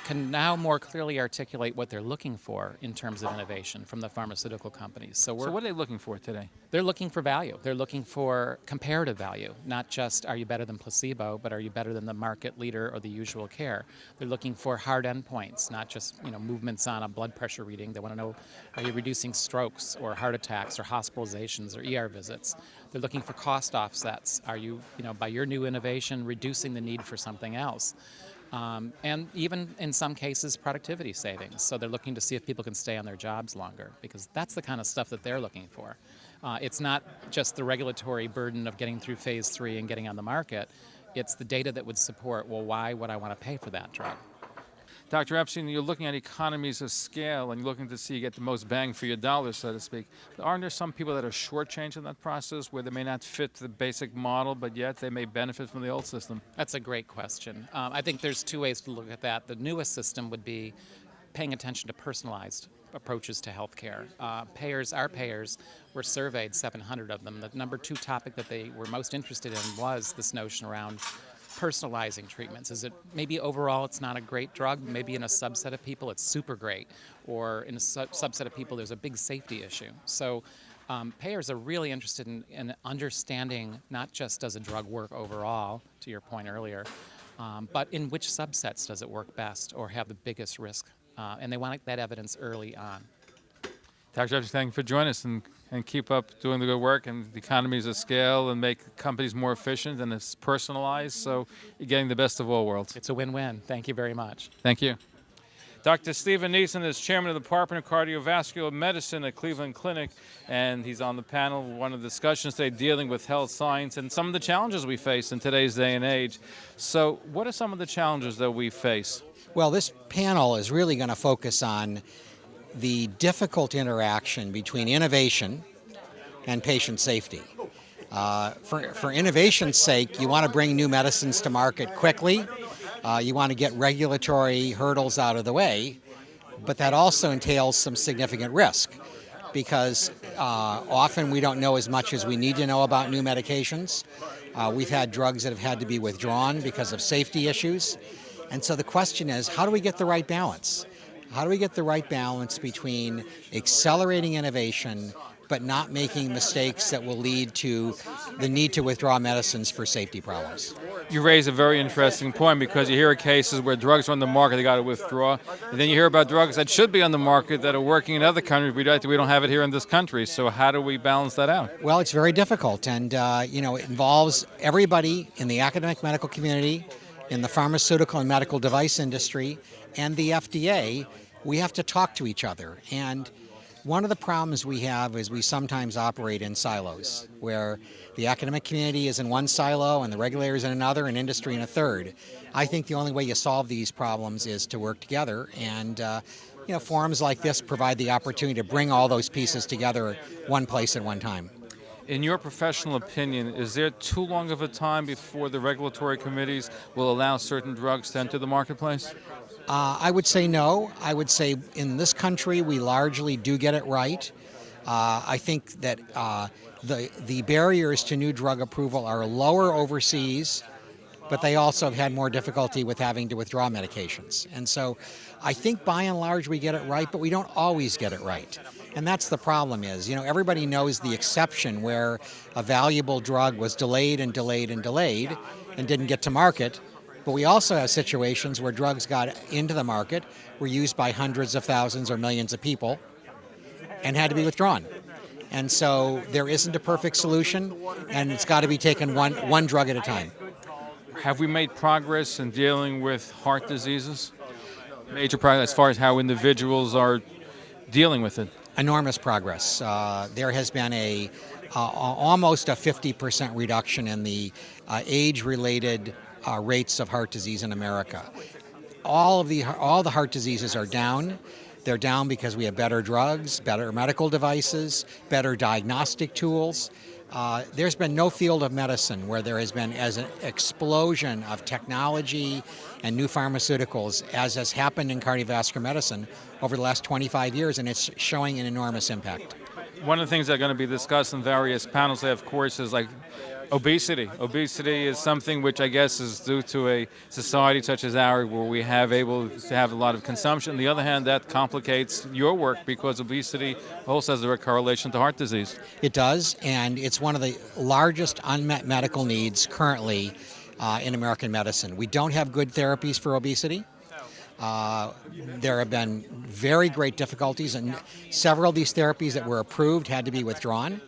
can now more clearly articulate what they're looking for in terms of innovation from the pharmaceutical companies. So what are they looking for today? They're looking for value. They're looking for comparative value, not just are you better than placebo, but are you better than the market leader or the usual care. They're looking for hard endpoints, not just movements on a blood pressure reading. They want to know, are you reducing strokes or heart attacks or hospitalizations or ER visits? They're looking for cost offsets. Are you, by your new innovation, reducing the need for something else? And even in some cases, productivity savings. So they're looking to see if people can stay on their jobs longer, because that's the kind of stuff that they're looking for. It's not just the regulatory burden of getting through phase 3 and getting on the market. It's the data that would support, well, why would I want to pay for that drug? Dr. Epstein, you're looking at economies of scale and you're looking to see you get the most bang for your dollar, so to speak. But aren't there some people that are shortchanged in that process where they may not fit the basic model, but yet they may benefit from the old system? That's a great question. I think there's two ways to look at that. The newest system would be paying attention to personalized approaches to healthcare. Our payers were surveyed, 700 of them. The number 2 topic that they were most interested in was this notion around personalizing treatments. Is it maybe overall it's not a great drug, maybe in a subset of people it's super great, or in a subset of people there's a big safety issue. So payers are really interested in understanding not just does a drug work overall, to your point earlier, but in which subsets does it work best or have the biggest risk, and they want that evidence early on. Dr. Epstein, thank you for joining us, and keep up doing the good work and the economies of scale and make companies more efficient, and it's personalized, so you're getting the best of all worlds. It's a win-win. Thank you very much. Thank you. Dr. Stephen Neeson is chairman of the Department of Cardiovascular Medicine at Cleveland Clinic, and he's on the panel. One of the discussions today dealing with health science and some of the challenges we face in today's day and age. So what are some of the challenges that we face? Well, this panel is really going to focus on the difficult interaction between innovation and patient safety. For innovation's sake, you want to bring new medicines to market quickly. You want to get regulatory hurdles out of the way, but that also entails some significant risk, because often we don't know as much as we need to know about new medications. We've had drugs that have had to be withdrawn because of safety issues. And so the question is, how do we get the right balance? How do we get the right balance between accelerating innovation but not making mistakes that will lead to the need to withdraw medicines for safety problems? You raise a very interesting point, because you hear of cases where drugs are on the market, they got to withdraw. And then you hear about drugs that should be on the market that are working in other countries. We don't have it here in this country. So how do we balance that out? Well, it's very difficult. And, it involves everybody in the academic medical community, in the pharmaceutical and medical device industry, and the FDA. We have to talk to each other. And one of the problems we have is we sometimes operate in silos, where the academic community is in one silo and the regulators in another and industry in a third. I think the only way you solve these problems is to work together, and forums like this provide the opportunity to bring all those pieces together one place at one time. In your professional opinion, is there too long of a time before the regulatory committees will allow certain drugs to enter the marketplace? I would say no. I would say in this country we largely do get it right. I think that the barriers to new drug approval are lower overseas, but they also have had more difficulty with having to withdraw medications. And so I think by and large we get it right, but we don't always get it right. And that's the problem is, everybody knows the exception where a valuable drug was delayed and delayed and delayed and didn't get to market. But we also have situations where drugs got into the market, were used by hundreds of thousands or millions of people, and had to be withdrawn. And so there isn't a perfect solution, and it's got to be taken one drug at a time. Have we made progress in dealing with heart diseases? Major progress as far as how individuals are dealing with it? Enormous progress. There has been almost a 50% reduction in the age-related rates of heart disease in America. All the heart diseases are down. They're down because we have better drugs, better medical devices, better diagnostic tools. There's been no field of medicine where there has been as an explosion of technology and new pharmaceuticals as has happened in cardiovascular medicine over the last 25 years, and it's showing an enormous impact. One of the things that are going to be discussed in various panels, of course, is like Obesity. Obesity is something which I guess is due to a society such as ours where we have able to have a lot of consumption. On the other hand, that complicates your work because obesity also has a direct correlation to heart disease. It does, and it's one of the largest unmet medical needs currently in American medicine. We don't have good therapies for obesity. There have been very great difficulties, and several of these therapies that were approved had to be withdrawn.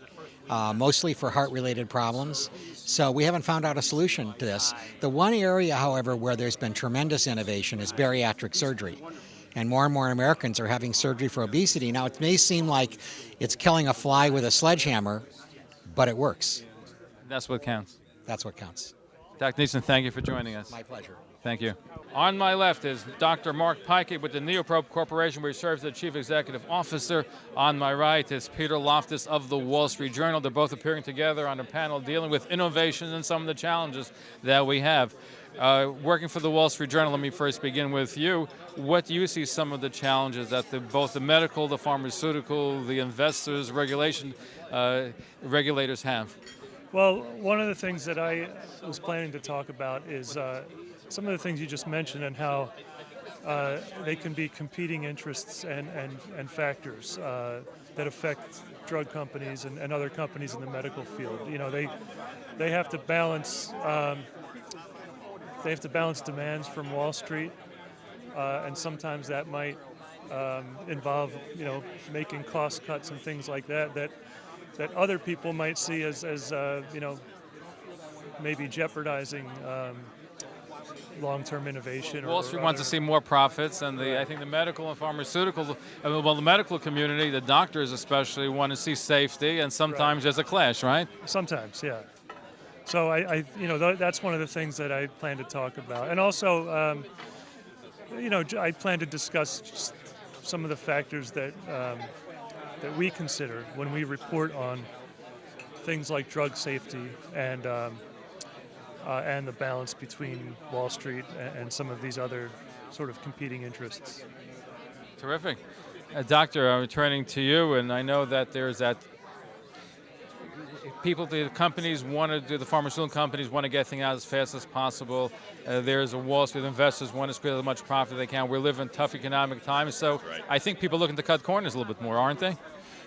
Mostly for heart-related problems. So we haven't found out a solution to this. The one area, however, where there's been tremendous innovation is bariatric surgery. And more Americans are having surgery for obesity. Now, it may seem like it's killing a fly with a sledgehammer, but it works. That's what counts. That's what counts. Dr. Neeson, thank you for joining us. My pleasure. Thank you. On my left is Dr. Mark Pikey with the Neoprobe Corporation, where he serves as the Chief Executive Officer. On my right is Peter Loftus of the Wall Street Journal. They're both appearing together on a panel dealing with innovations and some of the challenges that we have. Working for the Wall Street Journal, let me first begin with you. What do you see some of the challenges that both the medical, the pharmaceutical, the investors, regulators have? Well, one of the things that I was planning to talk about is some of the things you just mentioned and how they can be competing interests and factors that affect drug companies and other companies in the medical field. You know, they have to balance demands from Wall Street, and sometimes that might involve making cost cuts and things like that other people might see as maybe jeopardizing long-term innovation. Wall Street wants to see more profits, and I think the medical and pharmaceutical, the medical community, the doctors especially, want to see safety, and sometimes there's a clash, right? Sometimes, yeah. So I that's one of the things that I plan to talk about, and also, I plan to discuss just some of the factors that we consider when we report on things like drug safety and the balance between Wall Street and some of these other sort of competing interests. Terrific. Doctor, I'm returning to you, and I know that there's that the companies want to do, the pharmaceutical companies want to get things out as fast as possible. There's a Wall Street investors want to squeeze as much profit as they can. We're living tough economic times, so right. I think people are looking to cut corners a little bit more, aren't they?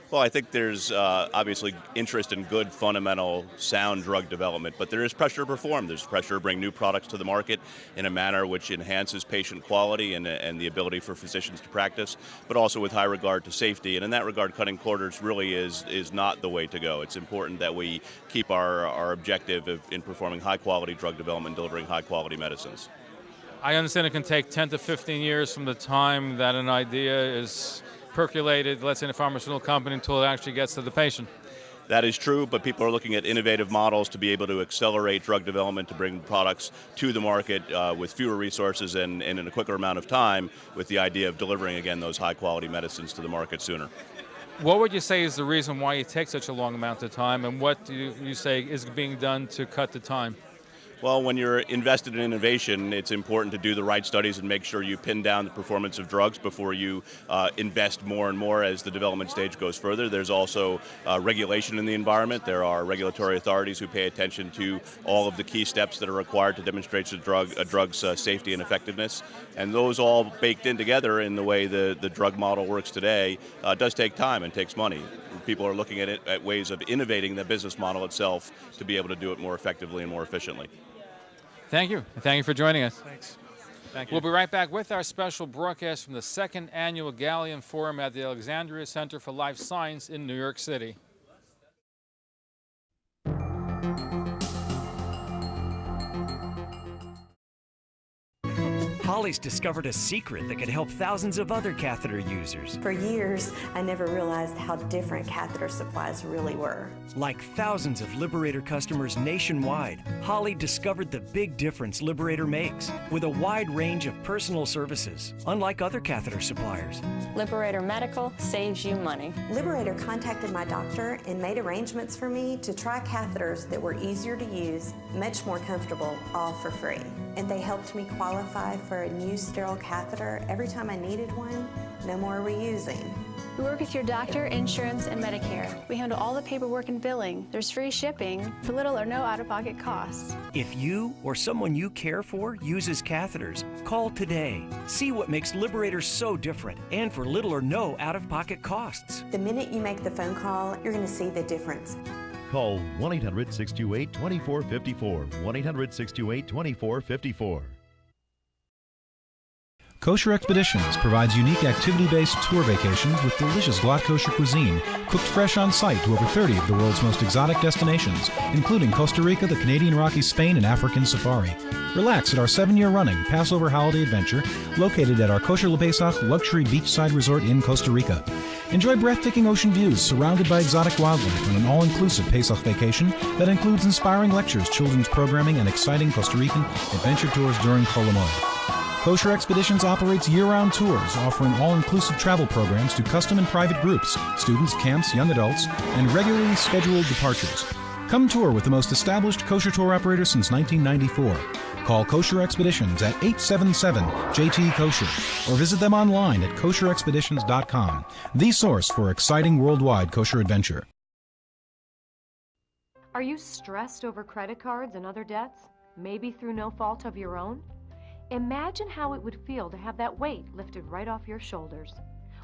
Well, I think there's obviously interest in good, fundamental, sound drug development, but there is pressure to perform. There's pressure to bring new products to the market in a manner which enhances patient quality and the ability for physicians to practice, but also with high regard to safety. And in that regard, cutting corners really is not the way to go. It's important that we keep our objective in performing high-quality drug development, delivering high-quality medicines. I understand it can take 10 to 15 years from the time that an idea is percolated, let's say in a pharmaceutical company, until it actually gets to the patient. That is true, but people are looking at innovative models to be able to accelerate drug development, to bring products to the market with fewer resources and in a quicker amount of time, with the idea of delivering, again, those high-quality medicines to the market sooner. What would you say is the reason why it takes such a long amount of time, and what do you say is being done to cut the time? Well, when you're invested in innovation, it's important to do the right studies and make sure you pin down the performance of drugs before you invest more and more as the development stage goes further. There's also regulation in the environment. There are regulatory authorities who pay attention to all of the key steps that are required to demonstrate a drug's safety and effectiveness. And those all baked in together in the way the drug model works today does take time and takes money. People are looking at ways of innovating the business model itself to be able to do it more effectively and more efficiently. Thank you. Thank you for joining us. Thanks. Thank you. We'll be right back with our special broadcast from the second annual Gallien Forum at the Alexandria Center for Life Science in New York City. Holly's discovered a secret that could help thousands of other catheter users. For years, I never realized how different catheter supplies really were. Like thousands of Liberator customers nationwide, Holly discovered the big difference Liberator makes with a wide range of personal services, unlike other catheter suppliers. Liberator Medical saves you money. Liberator contacted my doctor and made arrangements for me to try catheters that were easier to use much more comfortable, all for free. And they helped me qualify for a new sterile catheter every time I needed one. No more reusing. We work with your doctor, insurance, and Medicare. We handle all the paperwork and billing. There's free shipping for little or no out-of-pocket costs. If you or someone you care for uses catheters, call today. See what makes Liberator so different and for little or no out-of-pocket costs. The minute you make the phone call, you're going to see the difference. Call 1-800-628-2454. 1-800-628-2454. Kosher Expeditions provides unique activity-based tour vacations with delicious glatt kosher cuisine, cooked fresh on site to over 30 of the world's most exotic destinations, including Costa Rica, the Canadian Rockies, Spain, and African safari. Relax at our 7-year-running Passover holiday adventure located at our Kosher LePesach luxury beachside resort in Costa Rica. Enjoy breathtaking ocean views surrounded by exotic wildlife on an all-inclusive Pesach vacation that includes inspiring lectures, children's programming, and exciting Costa Rican adventure tours during Chol Hamoed. Kosher Expeditions operates year-round tours, offering all-inclusive travel programs to custom and private groups, students, camps, young adults, and regularly scheduled departures. Come tour with the most established kosher tour operator since 1994. Call Kosher Expeditions at 877-JT-KOSHER or visit them online at kosherexpeditions.com, the source for exciting worldwide kosher adventure. Are you stressed over credit cards and other debts, maybe through no fault of your own? Imagine how it would feel to have that weight lifted right off your shoulders.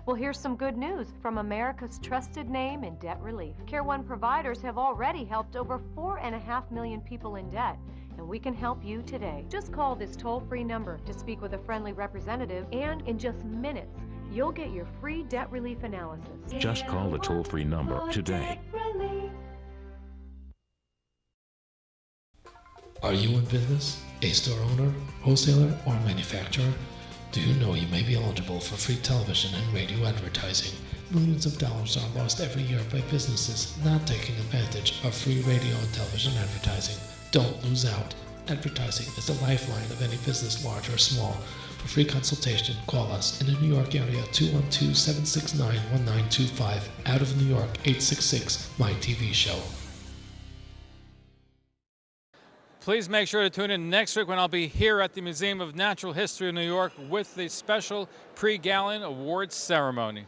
Well, here's some good news from America's trusted name in debt relief. Care One providers have already helped over 4.5 million people in debt, and we can help you today. Just call this toll-free number to speak with a friendly representative, and in just minutes, you'll get your free debt relief analysis. Just call the toll-free number today. Are you in business, a store owner, wholesaler, or manufacturer? Do you know you may be eligible for free television and radio advertising? Millions of dollars are lost every year by businesses not taking advantage of free radio and television advertising. Don't lose out. Advertising is the lifeline of any business, large or small. For free consultation, call us in the New York area 212-769-1925. Out of New York, 866-MY-TV-SHOW. Please make sure to tune in next week when I'll be here at the Museum of Natural History in New York with the special Prix Gallien Awards ceremony.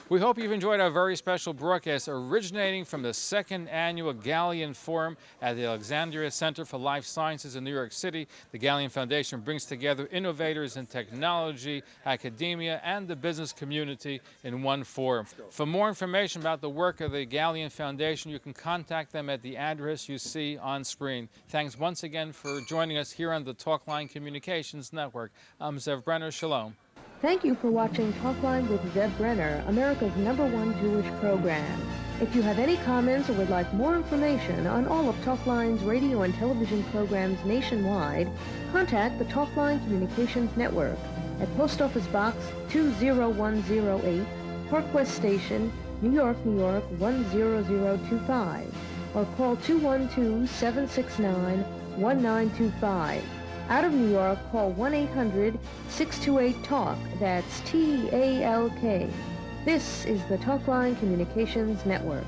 We hope you've enjoyed our very special broadcast originating from the second annual Gallien Forum at the Alexandria Center for Life Sciences in New York City. The Gallien Foundation brings together innovators in technology, academia, and the business community in one forum. For more information about the work of the Gallien Foundation, you can contact them at the address you see on screen. Thanks once again for joining us here on the Talkline Communications Network. I'm Zev Brenner. Shalom. Thank you for watching Talkline with Zev Brenner, America's #1 Jewish program. If you have any comments or would like more information on all of Talkline's radio and television programs nationwide, contact the Talkline Communications Network at Post Office Box 20108, Park West Station, New York, New York 10025, or call 212-769-1925. Out of New York, call 1-800-628-TALK. That's TALK. This is the Talkline Communications Network.